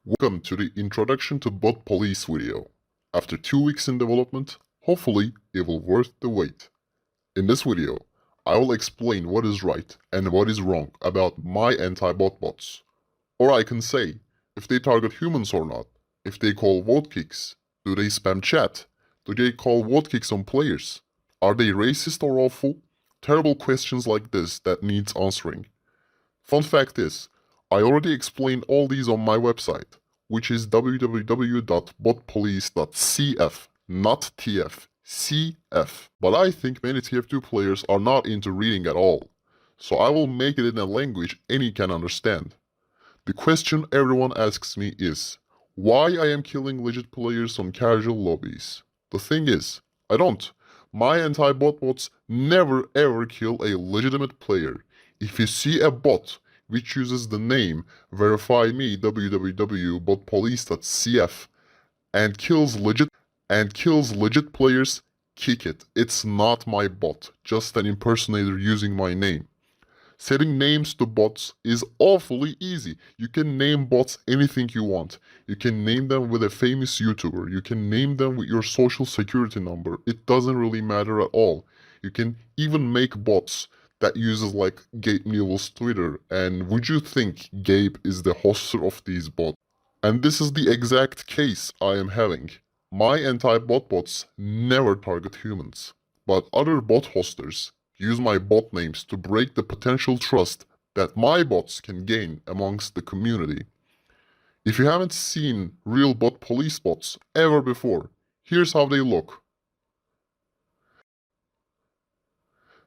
Welcome to the Introduction to BotPolice video. After 2 weeks in development, hopefully it will worth the wait. In this video, I will explain what is right and what is wrong about my anti-bot bots. Or I can say, if they target humans or not, if they call vote kicks, do they spam chat, do they call vote kicks on players, are they racist or awful? Terrible questions like this that needs answering. Fun fact is, I already explained all these on my website, which is www.botpolice.cf, not TF, CF. But I think many TF2 players are not into reading at all, so I will make it in a language any can understand. The question everyone asks me is, why I am killing legit players on casual lobbies? The thing is, I don't. My anti-bot bots never ever kill a legitimate player. If you see a bot which uses the name verify me www.botpolice.cf and kills legit players, kick it. It's not my bot, just an impersonator using my name. Setting names to bots is awfully easy. You can name bots anything you want. You can name them with a famous YouTuber. You can name them with your social security number. It doesn't really matter at all. You can even make bots that uses like Gabe Newell's Twitter. And would you think Gabe is the hoster of these bots? And this is the exact case I am having. My anti-bot bots never target humans, but other bot hosters use my bot names to break the potential trust that my bots can gain amongst the community. If you haven't seen real BotPolice bots ever before, here's how they look.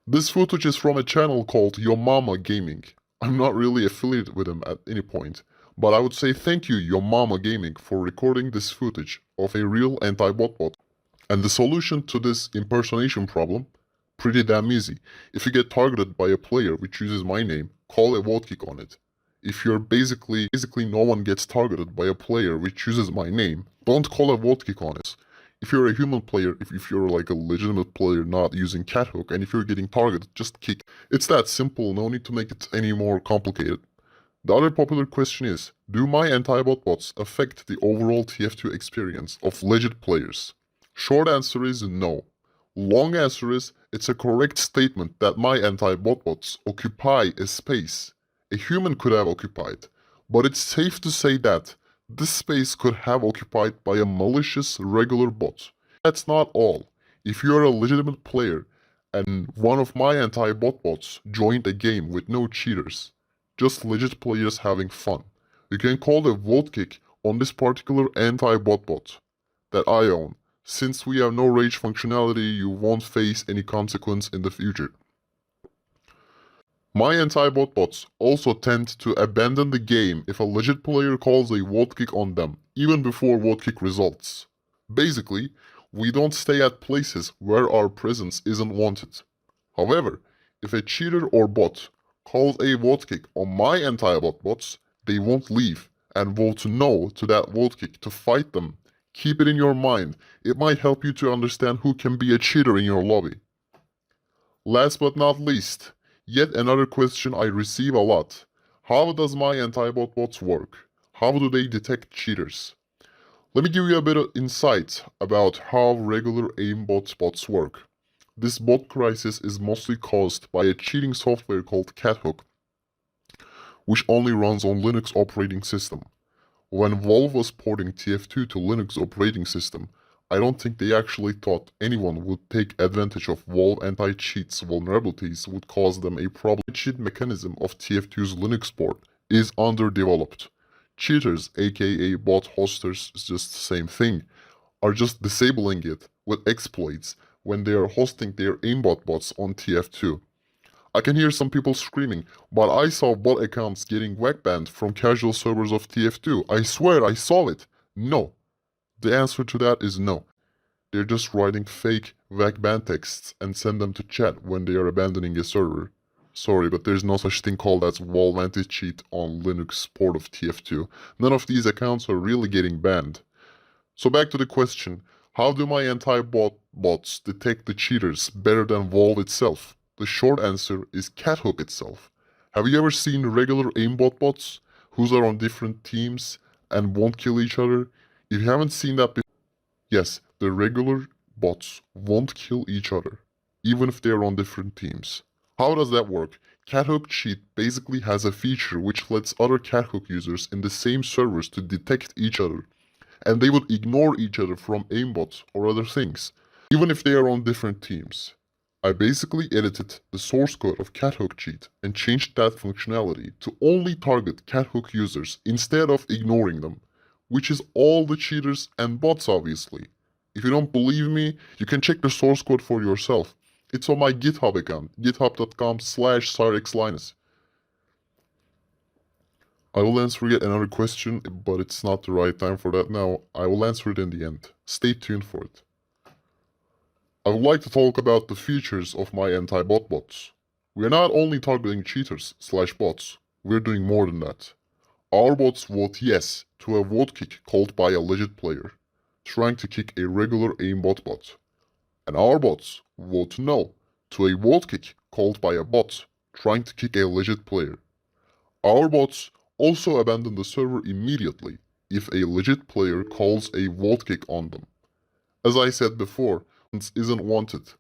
This footage is from a channel called Yo Mama Gaming. I'm not really affiliated with them at any point, but I would say thank you Yo Mama Gaming for recording this footage of a real anti-bot bot. And the solution to this impersonation problem? Pretty damn easy. If you get targeted by a player which uses my name, call a vote kick on it. If you're basically no one gets targeted by a player which uses my name, don't call a vote kick on it. If you're a human player, if you're like a legitimate player not using cat hook, and if you're getting targeted, just kick. It's that simple, no need to make it any more complicated. The other popular question is, do my anti-bot bots affect the overall TF2 experience of legit players? Short answer is no. Long answer is, it's a correct statement that my anti-bot bots occupy a space a human could have occupied, but it's safe to say that this space could have occupied by a malicious regular bot. That's not all. If you're a legitimate player and one of my anti-bot bots joined a game with no cheaters, just legit players having fun, you can call a vote kick on this particular anti-bot bot that I own. Since we have no rage functionality, you won't face any consequence in the future. My anti-bot bots also tend to abandon the game if a legit player calls a vote kick on them, even before vote kick results. Basically, we don't stay at places where our presence isn't wanted. However, if a cheater or bot calls a vote kick on my anti-bot bots, they won't leave and vote no to that vote kick to fight them. Keep it in your mind, it might help you to understand who can be a cheater in your lobby. Last but not least, yet another question I receive a lot. How does my anti-bot bots work? How do they detect cheaters? Let me give you a bit of insight about how regular aimbot bots work. This bot crisis is mostly caused by a cheating software called Cathook, which only runs on Linux operating system. When Valve was porting TF2 to Linux operating system, I don't think they actually thought anyone would take advantage of Valve anti-cheats vulnerabilities would cause them a problem. The cheat mechanism of TF2's Linux port is underdeveloped. Cheaters, aka bot hosters, is just the same thing, are just disabling it with exploits when they are hosting their aimbot bots on TF2. I can hear some people screaming, but I saw bot accounts getting whack banned from casual servers of TF2. I swear I saw it. No. The answer to that is no. They're just writing fake whack ban texts and send them to chat when they are abandoning a server. Sorry, but there's no such thing called as Valve anti-cheat on Linux port of TF2. None of these accounts are really getting banned. So back to the question, how do my anti-bot bots detect the cheaters better than Valve itself? The short answer is Cathook itself. Have you ever seen regular aimbot bots who are on different teams and won't kill each other? If you haven't seen that before, yes, the regular bots won't kill each other, even if they're on different teams. How does that work? Cathook Cheat basically has a feature which lets other Cathook users in the same servers to detect each other, and they would ignore each other from aimbots or other things, even if they are on different teams. I basically edited the source code of Cathook Cheat and changed that functionality to only target Cathook users instead of ignoring them, which is all the cheaters and bots obviously. If you don't believe me, you can check the source code for yourself. It's on my GitHub account, github.com/cyrexlinus. I will answer yet another question, but it's not the right time for that now. I will answer it in the end. Stay tuned for it. I would like to talk about the features of my anti-bot bots. We are not only targeting cheaters/bots, we're doing more than that. Our bots vote yes to a vote kick called by a legit player, trying to kick a regular aimbot bot. And our bots vote no to a vote kick called by a bot, trying to kick a legit player. Our bots also abandon the server immediately if a legit player calls a vote kick on them. As I said before, isn't wanted.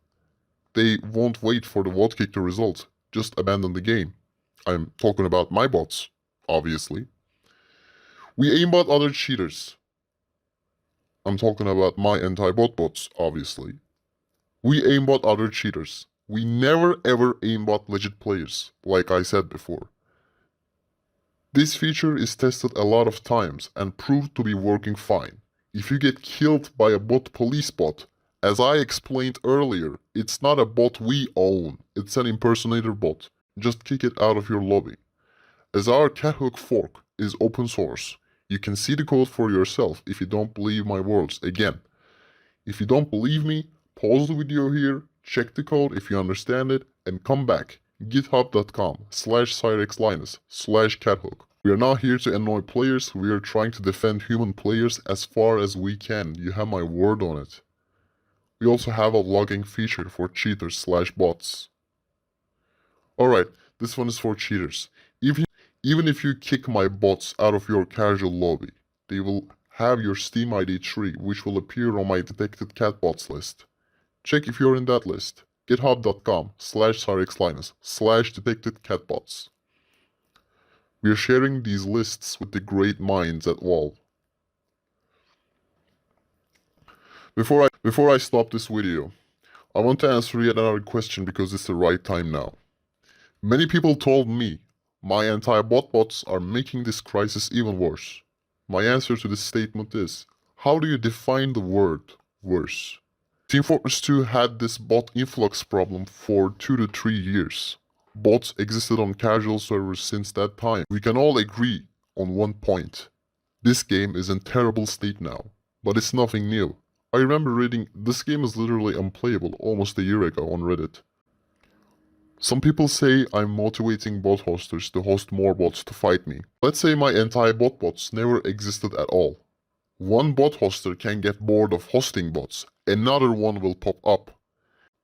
They won't wait for the vote kick to result, just abandon the game. I'm talking about my bots, obviously. We aimbot other cheaters. I'm talking about my anti-bot bots, obviously. We aimbot other cheaters. We never ever aimbot legit players, like I said before. This feature is tested a lot of times and proved to be working fine. If you get killed by a BotPolice bot, as I explained earlier, it's not a bot we own, it's an impersonator bot. Just kick it out of your lobby. As our Cathook fork is open source, you can see the code for yourself if you don't believe my words. Again, if you don't believe me, pause the video here, check the code if you understand it, and come back. github.com/cyrexlinus/cathook. We are not here to annoy players, we are trying to defend human players as far as we can. You have my word on it. We also have a logging feature for cheaters/bots. Alright, this one is for cheaters. Even if you kick my bots out of your casual lobby, they will have your Steam ID tree, which will appear on my detected catbots list. Check if you're in that list. github.com/cyrexlinus/detected-catbots. We are sharing these lists with the great minds at Valve. Before I stop this video, I want to answer yet another question because it's the right time now. Many people told me my anti-bot bots are making this crisis even worse. My answer to this statement is, how do you define the word worse? Team Fortress 2 had this bot influx problem for 2 to 3 years. Bots existed on casual servers since that time. We can all agree on one point. This game is in terrible state now, but it's nothing new. I remember reading, this game is literally unplayable almost a year ago on Reddit. Some people say I'm motivating bot hosters to host more bots to fight me. Let's say my anti-bot bots never existed at all. One bot hoster can get bored of hosting bots, another one will pop up.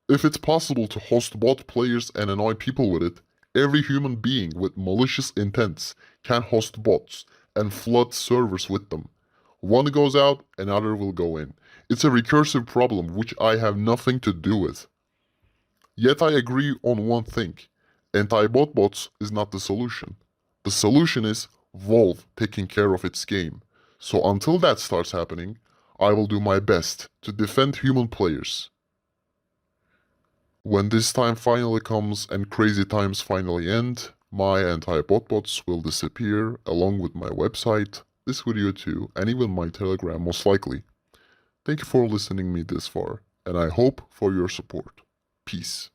If it's possible to host bot players and annoy people with it, every human being with malicious intents can host bots and flood servers with them. One goes out, another will go in. It's a recursive problem which I have nothing to do with. Yet I agree on one thing. Anti-bot bots is not the solution. The solution is Valve taking care of its game. So until that starts happening, I will do my best to defend human players. When this time finally comes and crazy times finally end, my anti-bot bots will disappear along with my website, this video too, and even my Telegram most likely. Thank you for listening me this far, and I hope for your support. Peace.